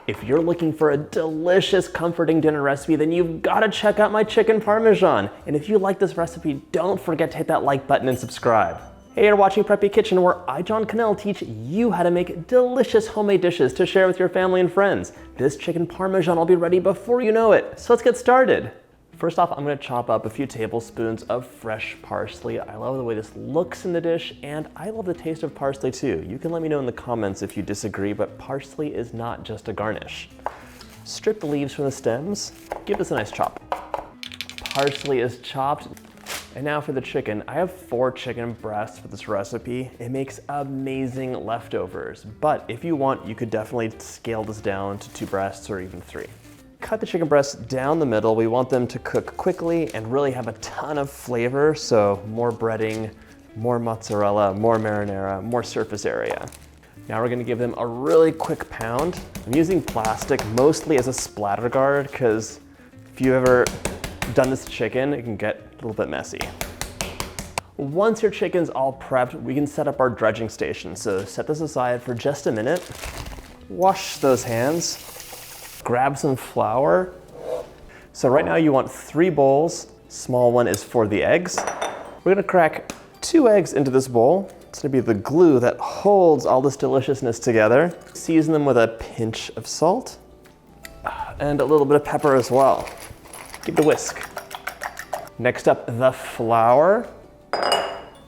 If you're looking for a delicious, comforting dinner recipe, then you've got to check out my chicken parmesan. And if you like this recipe, don't forget to hit that like button and subscribe. Hey, you're watching Preppy Kitchen, where I, John Cannell, teach you how to make delicious homemade dishes to share with your family and friends. This chicken parmesan will be ready before you know it. So let's get started. First off, I'm gonna chop up a few tablespoons of fresh parsley. I love the way this looks in the dish, and I love the taste of parsley too. You can let me know in the comments if you disagree, but parsley is not just a garnish. Strip the leaves from the stems. Give this a nice chop. Parsley is chopped. And now for the chicken. I have 4 chicken breasts for this recipe. It makes amazing leftovers, but if you want, you could definitely scale this down to 2 breasts or even 3. Cut the chicken breasts down the middle. We want them to cook quickly and really have a ton of flavor, so more breading, more mozzarella, more marinara, more surface area. Now we're gonna give them a really quick pound. I'm using plastic mostly as a splatter guard, because if you've ever done this chicken, it can get a little bit messy. Once your chicken's all prepped, we can set up our dredging station. So set this aside for just a minute. Wash those hands. Grab some flour. So right now you want 3 bowls. Small one is for the eggs. We're gonna crack 2 eggs into this bowl. It's gonna be the glue that holds all this deliciousness together. Season them with a pinch of salt and a little bit of pepper as well. Give it a whisk. Next up, the flour.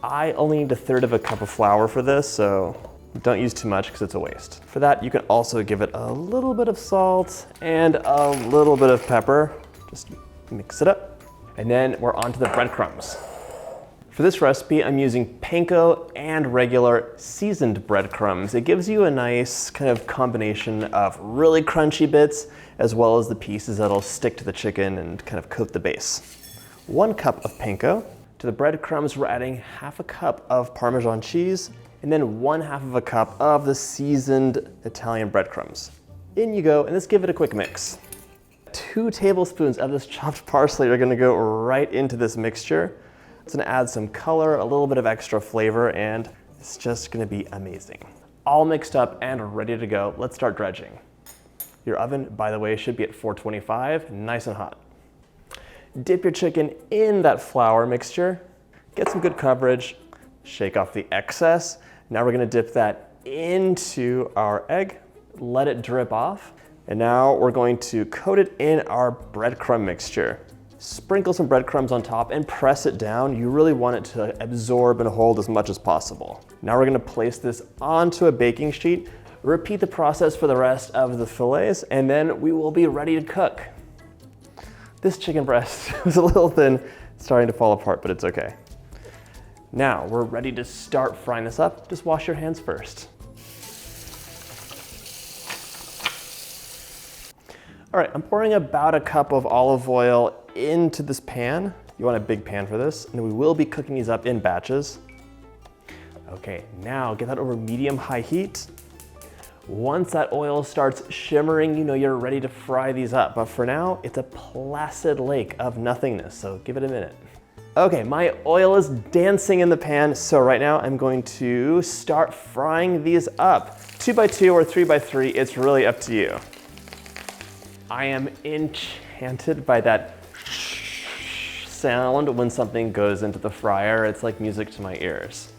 I only need 1/3 cup of flour for this, so don't use too much because it's a waste. For that, you can also give it a little bit of salt and a little bit of pepper. Just mix it up. And then we're on to the breadcrumbs. For this recipe, I'm using panko and regular seasoned breadcrumbs. It gives you a nice kind of combination of really crunchy bits, as well as the pieces that'll stick to the chicken and kind of coat the base. 1 cup of panko. To the breadcrumbs, we're adding 1/2 cup of Parmesan cheese, and then 1/2 cup of the seasoned Italian breadcrumbs. In you go, and let's give it a quick mix. 2 tablespoons of this chopped parsley are gonna go right into this mixture. It's gonna add some color, a little bit of extra flavor, and it's just gonna be amazing. All mixed up and ready to go. Let's start dredging. Your oven, by the way, should be at 425, nice and hot. Dip your chicken in that flour mixture, get some good coverage, shake off the excess. Now we're gonna dip that into our egg, let it drip off, and now we're going to coat it in our breadcrumb mixture. Sprinkle some breadcrumbs on top and press it down. You really want it to absorb and hold as much as possible. Now we're gonna place this onto a baking sheet. Repeat the process for the rest of the fillets, and then we will be ready to cook. This chicken breast was a little thin, starting to fall apart, but it's okay. Now we're ready to start frying this up. Just wash your hands first. All right, I'm pouring about 1 cup of olive oil into this pan. You want a big pan for this, and we will be cooking these up in batches. Okay, now get that over medium-high heat. Once that oil starts shimmering, you know you're ready to fry these up. But for now, it's a placid lake of nothingness, so give it a minute. Okay, my oil is dancing in the pan, so right now I'm going to start frying these up. 2 by 2 or 3 by 3, it's really up to you. I am enchanted by that sound when something goes into the fryer. It's like music to my ears.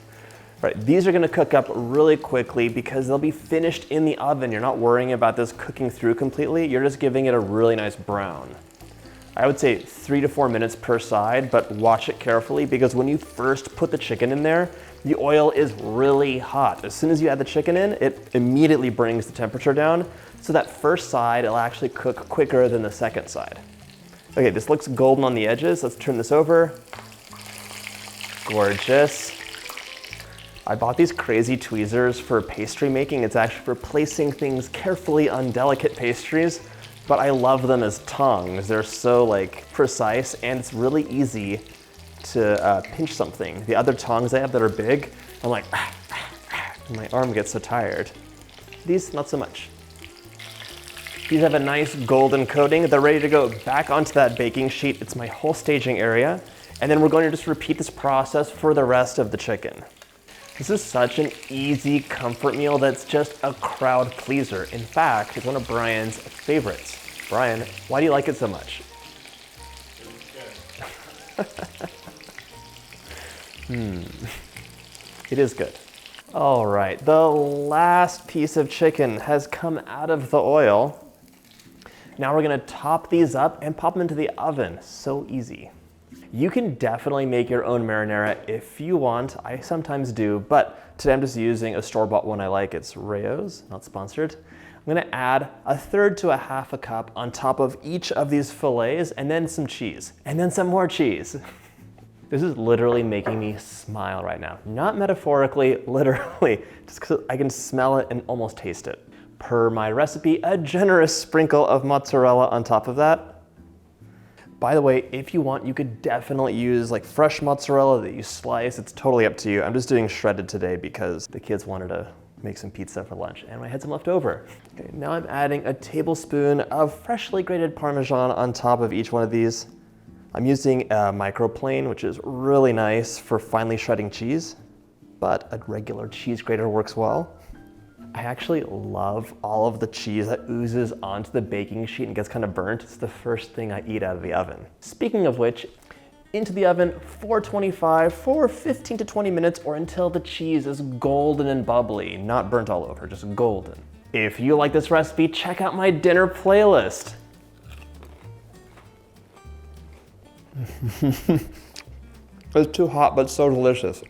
Right, these are gonna cook up really quickly because they'll be finished in the oven. You're not worrying about this cooking through completely. You're just giving it a really nice brown. I would say 3 to 4 minutes per side, but watch it carefully because when you first put the chicken in there, the oil is really hot. As soon as you add the chicken in, it immediately brings the temperature down. So that first side, it'll actually cook quicker than the second side. Okay, this looks golden on the edges. Let's turn this over. Gorgeous. I bought these crazy tweezers for pastry making. It's actually for placing things carefully on delicate pastries, but I love them as tongs. They're so like precise, and it's really easy to pinch something. The other tongs I have that are big, I'm like, my arm gets so tired. These, not so much. These have a nice golden coating. They're ready to go back onto that baking sheet. It's my whole staging area. And then we're going to just repeat this process for the rest of the chicken. This is such an easy comfort meal that's just a crowd pleaser. In fact, it's one of Brian's favorites. Brian, why do you like it so much? It is good. All right, the last piece of chicken has come out of the oil. Now we're gonna top these up and pop them into the oven. So easy. You can definitely make your own marinara if you want. I sometimes do, but today I'm just using a store-bought one I like. It's Rao's, not sponsored. I'm gonna add 1/3 to 1/2 cup on top of each of these fillets, and then some cheese, and then some more cheese. This is literally making me smile right now. Not metaphorically, literally, just because I can smell it and almost taste it. Per my recipe, a generous sprinkle of mozzarella on top of that. By the way, if you want, you could definitely use like fresh mozzarella that you slice. It's totally up to you. I'm just doing shredded today because the kids wanted to make some pizza for lunch and I had some left over. Okay, now I'm adding a tablespoon of freshly grated Parmesan on top of each one of these. I'm using a microplane, which is really nice for finely shredding cheese, but a regular cheese grater works well. I actually love all of the cheese that oozes onto the baking sheet and gets kind of burnt. It's the first thing I eat out of the oven. Speaking of which, into the oven, 425 for 15 to 20 minutes or until the cheese is golden and bubbly, not burnt all over, just golden. If you like this recipe, check out my dinner playlist. It's too hot, but so delicious.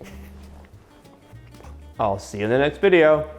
I'll see you in the next video.